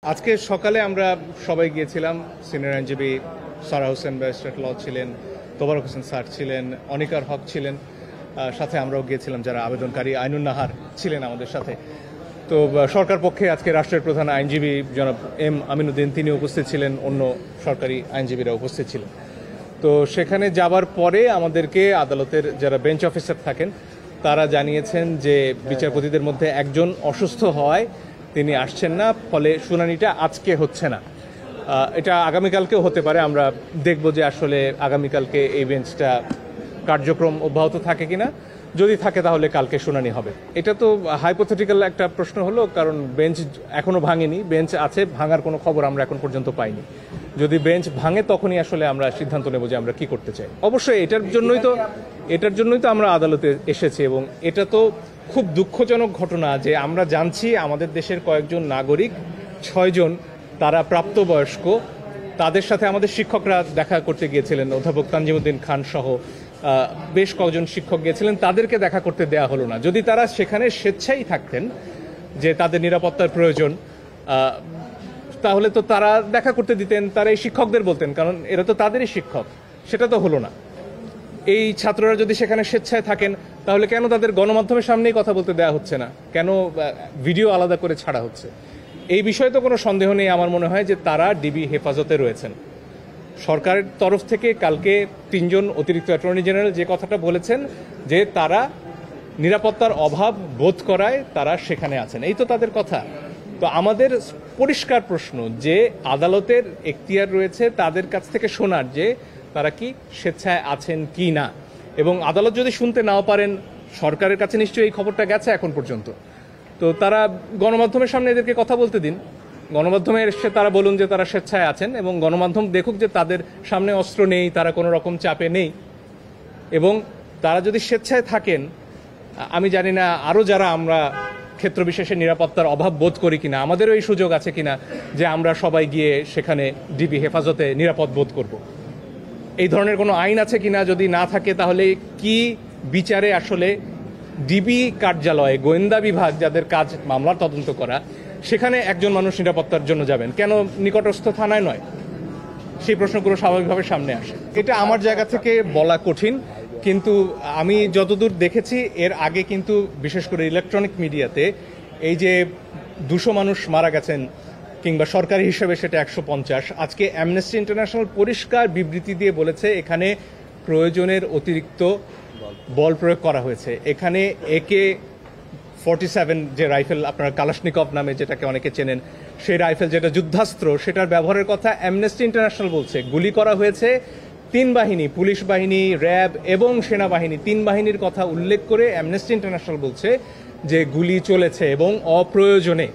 আজকে সকালে আমরা সবাই গিয়েছিলাম। সিনিয়র আইনজীবী সারা হোসেন ব্যারিস্টার ল ছিলেন, তোবারক হোসেন স্যার ছিলেন, অনিকার হক ছিলেন, সাথে আমরাও গিয়েছিলাম যারা আবেদনকারী। আইনুন নাহার ছিলেন আমাদের সাথে। তো সরকার পক্ষে আজকে রাষ্ট্রের প্রধান আইনজীবী জনাব এম আমিনুদ্দিন তিনি উপস্থিত ছিলেন, অন্য সরকারি আইনজীবীরা উপস্থিত ছিলেন। তো সেখানে যাবার পরে আমাদেরকে আদালতের যারা বেঞ্চ অফিসার থাকেন তারা জানিয়েছেন যে বিচারপতিদের মধ্যে একজন অসুস্থ হওয়ায় তিনি আসছেন না, ফলে শুনানিটা আজকে হচ্ছে না। এটা আগামীকালকেও হতে পারে। আমরা দেখব যে আসলে আগামীকালকে এই বেঞ্চটা কার্যক্রম অব্যাহত থাকে কিনা। যদি থাকে তাহলে কালকে শুনানি হবে। এটা তো হাইপোথেটিক্যাল একটা প্রশ্ন হলো, কারণ বেঞ্চ এখনো ভাঙেনি। বেঞ্চ আছে, ভাঙার কোনো খবর আমরা এখন পর্যন্ত পাইনি। যদি বেঞ্চ ভাঙে তখনই আসলে আমরা সিদ্ধান্ত নেব যে আমরা কি করতে চাই। অবশ্যই এটার জন্যই তো আমরা আদালতে এসেছি, এবং এটা তো খুব দুঃখজনক ঘটনা যে আমরা জানছি আমাদের দেশের কয়েকজন নাগরিক 6 জন তারা প্রাপ্তবয়স্ক, তাদের সাথে আমাদের শিক্ষকরা দেখা করতে গিয়েছিলেন, অধ্যাপক তানজিমুদ্দিন খান সহ বেশ কয়েকজন শিক্ষক গিয়েছিলেন, তাদেরকে দেখা করতে দেয়া হলো না। যদি তারা সেখানে স্বেচ্ছাই থাকতেন যে তাদের নিরাপত্তার প্রয়োজন, তাহলে তো তারা দেখা করতে দিতেন, তারা এই শিক্ষকদের বলতেন, কারণ এরা তো তাদেরই শিক্ষক। সেটা তো হলো না। এই ছাত্ররা যদি সেখানে স্বেচ্ছায় থাকেন তাহলে কেন তাদের গণমাধ্যমের সামনেই কথা বলতে দেওয়া হচ্ছে না, কেন ভিডিও আলাদা করে ছাড়া হচ্ছে? এই বিষয়ে তো কোনো সন্দেহ নেই আমার মনে হয় যে তারা ডিবি হেফাজতে রয়েছেন। সরকারের তরফ থেকে কালকে 3 জন অতিরিক্ত অ্যাটর্নি জেনারেল যে কথাটা বলেছেন যে তারা নিরাপত্তার অভাব বোধ করায় তারা সেখানে আছেন, এই তো তাদের কথা। তো আমাদের পরিষ্কার প্রশ্ন যে আদালতের এখতিয়ার রয়েছে তাদের কাছ থেকে শোনার যে তারা কি স্বেচ্ছায় আছেন কি না, এবং আদালত যদি শুনতে নাও পারেন, সরকারের কাছে নিশ্চয়ই এই খবরটা গেছে এখন পর্যন্ত, তো তারা গণমাধ্যমের সামনে এদেরকে কথা বলতে দিন। গণমাধ্যমে এসে তারা বলুন যে তারা স্বেচ্ছায় আছেন, এবং গণমাধ্যম দেখুক যে তাদের সামনে অস্ত্র নেই, তারা কোনো রকম চাপে নেই। এবং তারা যদি স্বেচ্ছায় থাকেন, আমি জানি না আরও যারা আমরা ক্ষেত্র বিশেষে নিরাপত্তার অভাব বোধ করি কিনা, আমাদেরও এই সুযোগ আছে কিনা যে আমরা সবাই গিয়ে সেখানে ডিবি হেফাজতে নিরাপদ বোধ করব। এই ধরনের কোনো আইন আছে কিনা, যদি না থাকে তাহলে কি বিচারে আসলে ডিবি কার্যালয়ে গোয়েন্দা বিভাগ যাদের কাজ মামলার তদন্ত করা, সেখানে একজন মানুষ নিরাপত্তার জন্য যাবেন কেন, নিকটস্থ থানায় নয়? সেই প্রশ্নগুলো স্বাভাবিকভাবে সামনে আসে। এটা আমার জায়গা থেকে বলা কঠিন, কিন্তু আমি যতদূর দেখেছি এর আগে কিন্তু বিশেষ করে ইলেকট্রনিক মিডিয়াতে এই যে 200 মানুষ মারা গেছেন, কিংবা সরকারি হিসেবে সেটা 150, আজকে অ্যামনেস্টি ইন্টারন্যাশনাল পরিষ্কার বিবৃতি দিয়ে বলেছে এখানে প্রয়োজনের অতিরিক্ত বল প্রয়োগ করা হয়েছে। এখানে AK-47 যে রাইফেল, আপনার কালাশনিকভ নামে যেটাকে অনেকে চেনেন, সেই রাইফেল যেটা যুদ্ধাস্ত্র, সেটার ব্যবহারের কথা অ্যামনেস্টি ইন্টারন্যাশনাল বলছে। গুলি করা হয়েছে 3 বাহিনী, পুলিশ বাহিনী, র্যাব এবং সেনাবাহিনী, 3 বাহিনীর কথা উল্লেখ করে অ্যামনেস্টি ইন্টারন্যাশনাল বলছে যে গুলি চলেছে এবং অপ্রয়োজনে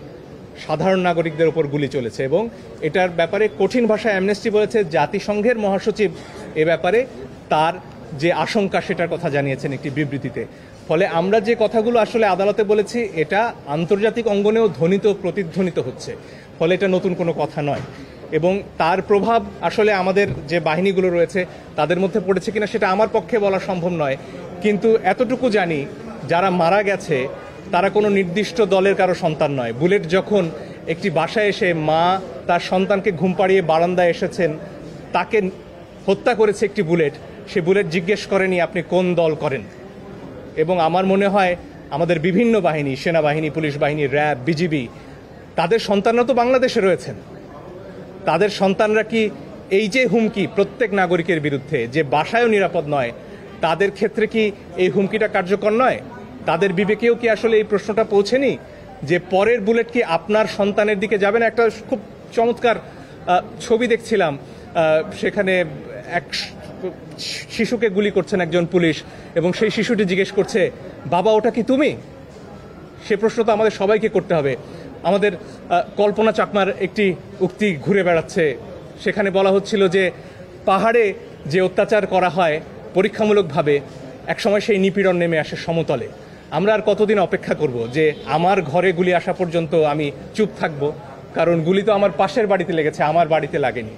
সাধারণ নাগরিকদের উপর গুলি চলেছে। এবং এটার ব্যাপারে কঠিন ভাষায় অ্যামনেস্টি বলেছে জাতিসংঘের মহাসচিব এ ব্যাপারে তার যে আশঙ্কা সেটার কথা জানিয়েছেন একটি বিবৃতিতে। ফলে আমরা যে কথাগুলো আসলে আদালতে বলেছি এটা আন্তর্জাতিক অঙ্গনেও ধ্বনিত প্রতিধ্বনিত হচ্ছে, ফলে এটা নতুন কোনো কথা নয়। এবং তার প্রভাব আসলে আমাদের যে বাহিনীগুলো রয়েছে তাদের মধ্যে পড়েছে কিনা সেটা আমার পক্ষে বলা সম্ভব নয়, কিন্তু এতটুকু জানি যারা মারা গেছে তারা কোনো নির্দিষ্ট দলের কারো সন্তান নয়। বুলেট যখন একটি বাসায় এসে মা তার সন্তানকে ঘুম পাড়িয়ে বারান্দায় এসেছেন, তাকে হত্যা করেছে একটি বুলেট, সে বুলেট জিজ্ঞেস করেনি আপনি কোন দল করেন। এবং আমার মনে হয় আমাদের বিভিন্ন বাহিনী, সেনাবাহিনী, পুলিশ বাহিনী, র্যাব, বিজিবি, তাদের সন্তানরা তো বাংলাদেশে রয়েছেন। তাদের সন্তানরা কি এই যে হুমকি প্রত্যেক নাগরিকের বিরুদ্ধে, যে বাসায়ও নিরাপদ নয়, তাদের ক্ষেত্রে কি এই হুমকিটা কার্যকর নয়? তাদের বিবেকেও কি আসলে এই প্রশ্নটা পৌঁছেনি যে পরের বুলেট কি আপনার সন্তানের দিকে যাবে না? একটা খুব চমৎকার ছবি দেখছিলাম, সেখানে এক শিশুকে গুলি করছেন একজন পুলিশ, এবং সেই শিশুটি জিজ্ঞেস করছে বাবা ওটা কি তুমি? সে প্রশ্ন তো আমাদের সবাইকে করতে হবে। আমাদের কল্পনা চাকমার একটি উক্তি ঘুরে বেড়াচ্ছে, সেখানে বলা হচ্ছিল যে পাহাড়ে যে অত্যাচার করা হয় পরীক্ষামূলকভাবে, একসময় সেই নিপীড়ন নেমে আসে সমতলে। আমরা আর কতদিন অপেক্ষা করব যে আমার ঘরে গুলি আসা পর্যন্ত আমি চুপ থাকবো? কারণ গুলি তো আমার পাশের বাড়িতে লেগেছে, আমার বাড়িতে লাগেনি।